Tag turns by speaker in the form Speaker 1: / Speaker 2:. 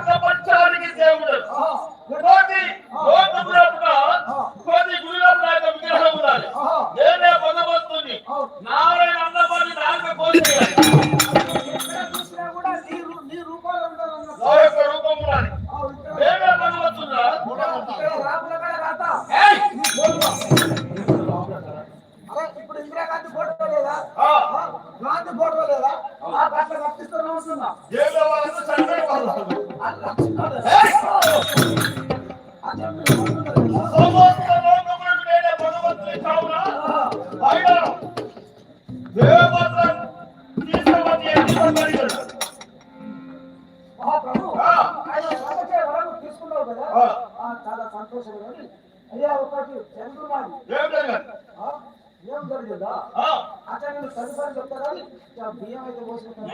Speaker 1: ప్రపంచానికి దేవుడు కోటి కోటి గురువుల విగ్రహం ఉండాలి. నేనే భగవంతుని నారాయణ అన్నవారి నాలుగు కోటి రూపం ఉండాలి. నేనే భగవంతున్నా
Speaker 2: ఇప్పుడు ఇందిరాగాంధీ ఫోటో లేదా, గాంధీ ఫోటో లేదా, అట్లా కప్పిస్తూనే ఉంటున్నా. తీసుకున్నావు కదా, చాలా సంతోషం. అయ్యా ఒకటి చంద్రుమాది ఏం జరిగిందా అక్కడ నేను తదుపరి చెప్తా కానీ బియ్యం అయితే పోసుకుంటాను.